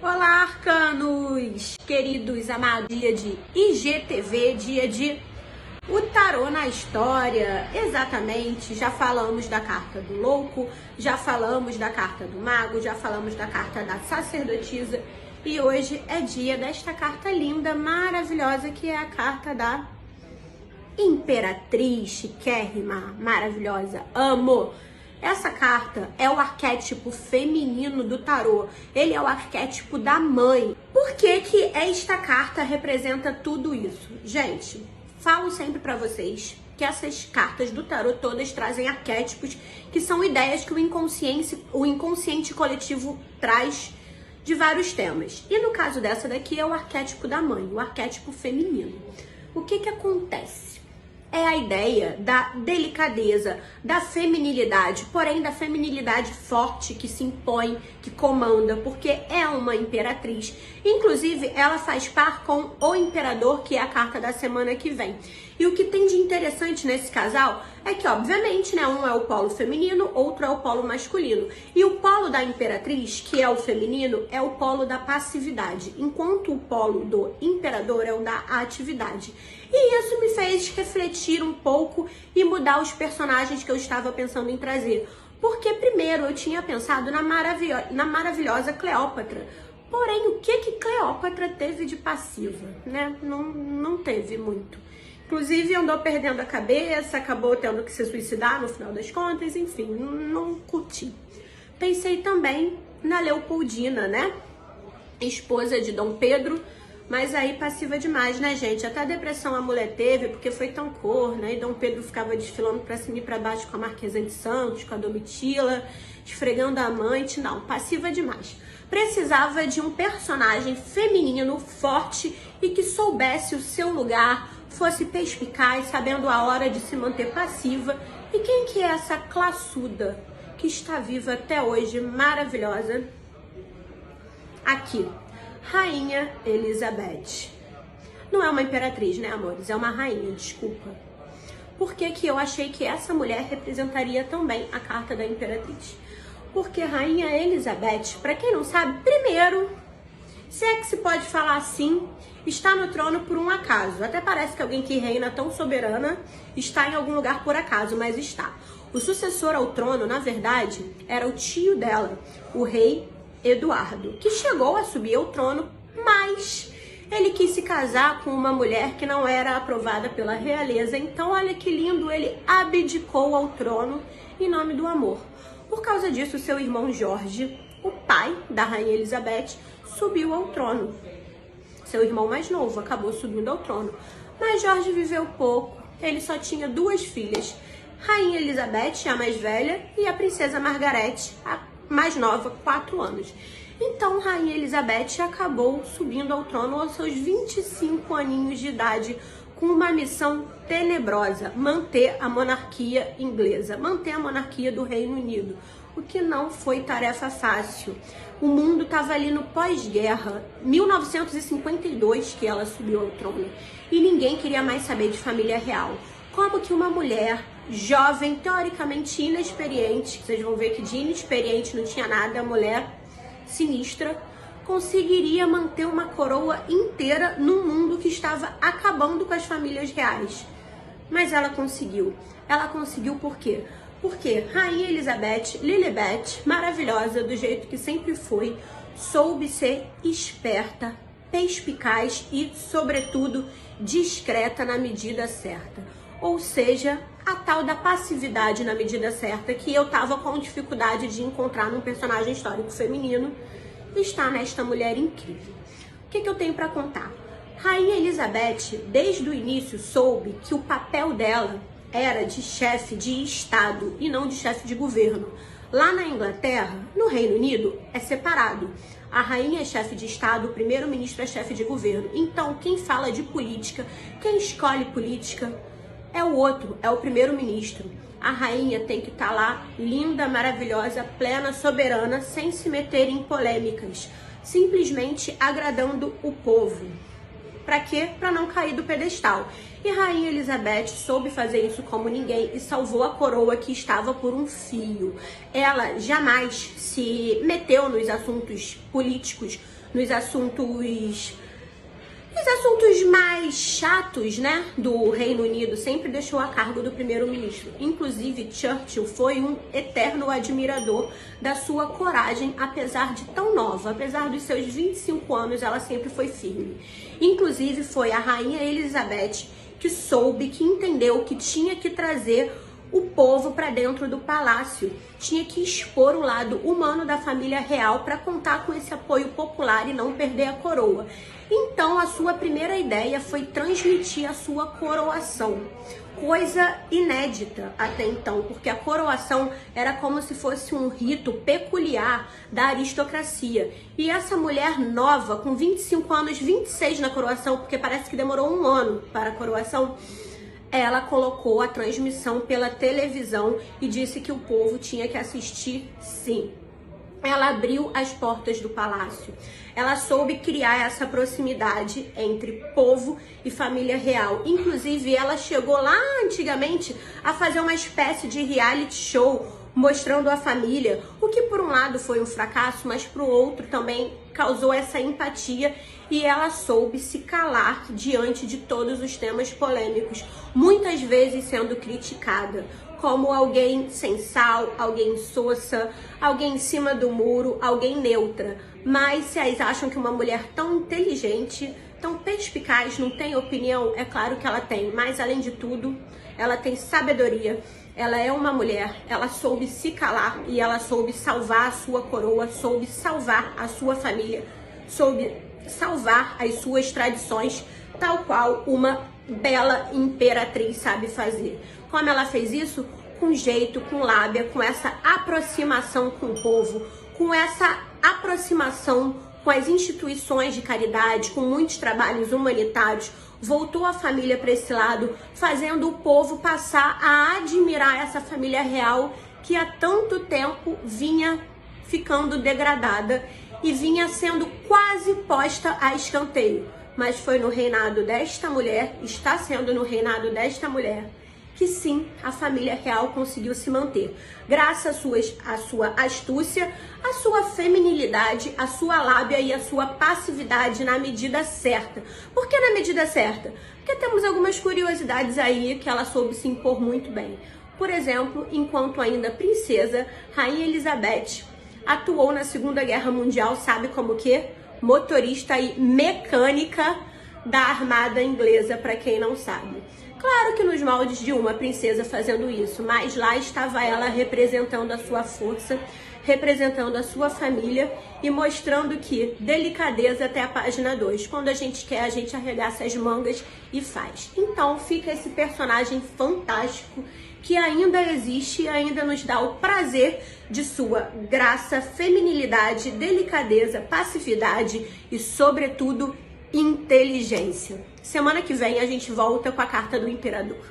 Olá, arcanos, queridos amados, dia de IGTV, dia de o tarô na história, exatamente, já falamos da carta do louco, já falamos da carta do mago, já falamos da carta da sacerdotisa e hoje é dia desta carta linda, maravilhosa, que é a carta da Imperatriz, chiquérrima, maravilhosa, amo! Essa carta é o arquétipo feminino do tarô, ele é o arquétipo da mãe. Por que que esta carta representa tudo isso? Gente, falo sempre pra vocês que essas cartas do tarô todas trazem arquétipos que são ideias que o inconsciente coletivo traz de vários temas. E no caso dessa daqui é o arquétipo da mãe, o arquétipo feminino. O que que acontece? É a ideia da delicadeza, da feminilidade, porém da feminilidade forte que se impõe, que comanda, porque é uma imperatriz. Inclusive, ela faz par com o imperador, que é a carta da semana que vem. E o que tem de interessante nesse casal é que, obviamente, né, um é o polo feminino, outro é o polo masculino. E o polo da imperatriz, que é o feminino, é o polo da passividade, enquanto o polo do imperador é o da atividade. E isso me fez refletir um pouco e mudar os personagens que eu estava pensando em trazer. Porque primeiro eu tinha pensado na maravilhosa Cleópatra. Porém, o que Cleópatra teve de passiva, né? Não teve muito. Inclusive andou perdendo a cabeça, acabou tendo que se suicidar no final das contas, enfim, não curti. Pensei também na Leopoldina, né? Esposa de Dom Pedro, mas aí passiva demais, né, gente? Até depressão a mulher teve, porque foi tão corna, e Dom Pedro ficava desfilando pra cima e pra baixo com a Marquesa de Santos, com a Domitila, esfregando a amante. Não, passiva demais. Precisava de um personagem feminino forte e que soubesse o seu lugar, fosse perspicaz, sabendo a hora de se manter passiva. E quem que é essa classuda que está viva até hoje, maravilhosa? Aqui, Rainha Elizabeth. Não é uma imperatriz, né, amores? É uma rainha, desculpa. Por que que eu achei que essa mulher representaria também a carta da imperatriz? Porque Rainha Elizabeth, para quem não sabe, primeiro, se é que se pode falar assim, está no trono por um acaso. Até parece que alguém que reina tão soberana está em algum lugar por acaso, mas está. O sucessor ao trono, na verdade, era o tio dela, o rei Eduardo, que chegou a subir ao trono, mas ele quis se casar com uma mulher que não era aprovada pela realeza. Então, olha que lindo, ele abdicou ao trono em nome do amor. Por causa disso, seu irmão Jorge, o pai da Rainha Elizabeth, subiu ao trono. Seu irmão mais novo acabou subindo ao trono. Mas Jorge viveu pouco, ele só tinha duas filhas. Rainha Elizabeth, a mais velha, e a princesa Margaret, a mais nova, 4 anos. Então, Rainha Elizabeth acabou subindo ao trono aos seus 25 aninhos de idade, com uma missão tenebrosa: manter a monarquia inglesa, manter a monarquia do Reino Unido, o que não foi tarefa fácil. O mundo estava ali no pós-guerra, 1952 que ela subiu ao trono, e ninguém queria mais saber de família real. Como que uma mulher jovem, teoricamente inexperiente, vocês vão ver que de inexperiente não tinha nada, a mulher sinistra, conseguiria manter uma coroa inteira num mundo que estava acabando com as famílias reais? Mas ela conseguiu. Ela conseguiu por quê? Porque Rainha Elizabeth, Lilibet, maravilhosa do jeito que sempre foi, soube ser esperta, perspicaz e, sobretudo, discreta na medida certa. Ou seja, a tal da passividade na medida certa, que eu tava com dificuldade de encontrar num personagem histórico feminino, está nesta mulher incrível. O que eu tenho para contar? Rainha Elizabeth, desde o início, soube que o papel dela era de chefe de Estado e não de chefe de governo. Lá na Inglaterra, no Reino Unido, é separado. A rainha é chefe de Estado, o primeiro-ministro é chefe de governo. Então, quem fala de política, quem escolhe política, é o outro, é o primeiro-ministro. A rainha tem que estar lá, linda, maravilhosa, plena, soberana, sem se meter em polêmicas, simplesmente agradando o povo. Pra quê? Pra não cair do pedestal. E Rainha Elizabeth soube fazer isso como ninguém e salvou a coroa que estava por um fio. Ela jamais se meteu nos assuntos políticos nos assuntos mais chatos, né, do Reino Unido, sempre deixou a cargo do primeiro-ministro. Inclusive, Churchill foi um eterno admirador da sua coragem, apesar de tão nova. Apesar dos seus 25 anos, ela sempre foi firme. Inclusive, foi a rainha Elizabeth que soube, que entendeu que tinha que trazer o povo para dentro do palácio. Tinha que expor o lado humano da família real para contar com esse apoio popular e não perder a coroa. Então, a sua primeira ideia foi transmitir a sua coroação. Coisa inédita até então, porque a coroação era como se fosse um rito peculiar da aristocracia. E essa mulher nova, com 25 anos, 26 na coroação, porque parece que demorou um ano para a coroação, ela colocou a transmissão pela televisão e disse que o povo tinha que assistir sim. Ela abriu as portas do palácio. Ela soube criar essa proximidade entre povo e família real. Inclusive, ela chegou lá antigamente a fazer uma espécie de reality show mostrando a família, o que por um lado foi um fracasso, mas para o outro também causou essa empatia, e ela soube se calar diante de todos os temas polêmicos, muitas vezes sendo criticada como alguém sem sal, alguém sossa, alguém em cima do muro, alguém neutra. Mas se elas acham que uma mulher tão inteligente, tão perspicaz, não tem opinião, é claro que ela tem, mas além de tudo, ela tem sabedoria. Ela é uma mulher, ela soube se calar e ela soube salvar a sua coroa, soube salvar a sua família, soube salvar as suas tradições, tal qual uma bela imperatriz sabe fazer. Como ela fez isso? Com jeito, com lábia, com essa aproximação com o povo, com essa aproximação com as instituições de caridade, com muitos trabalhos humanitários, voltou a família para esse lado, fazendo o povo passar a admirar essa família real que há tanto tempo vinha ficando degradada e vinha sendo quase posta a escanteio. Mas foi no reinado desta mulher, está sendo no reinado desta mulher, que sim, a família real conseguiu se manter. Graças à sua astúcia, à sua feminilidade, à sua lábia e à sua passividade na medida certa. Por que na medida certa? Porque temos algumas curiosidades aí que ela soube se impor muito bem. Por exemplo, enquanto ainda princesa, Rainha Elizabeth atuou na Segunda Guerra Mundial, sabe como que? Motorista e mecânica da Armada Inglesa, para quem não sabe. Claro que nos moldes de uma princesa fazendo isso, mas lá estava ela representando a sua força, representando a sua família e mostrando que delicadeza até a página 2. Quando a gente quer, a gente arregaça as mangas e faz. Então fica esse personagem fantástico que ainda existe e ainda nos dá o prazer de sua graça, feminilidade, delicadeza, passividade e, sobretudo, inteligência. Semana que vem a gente volta com a carta do imperador.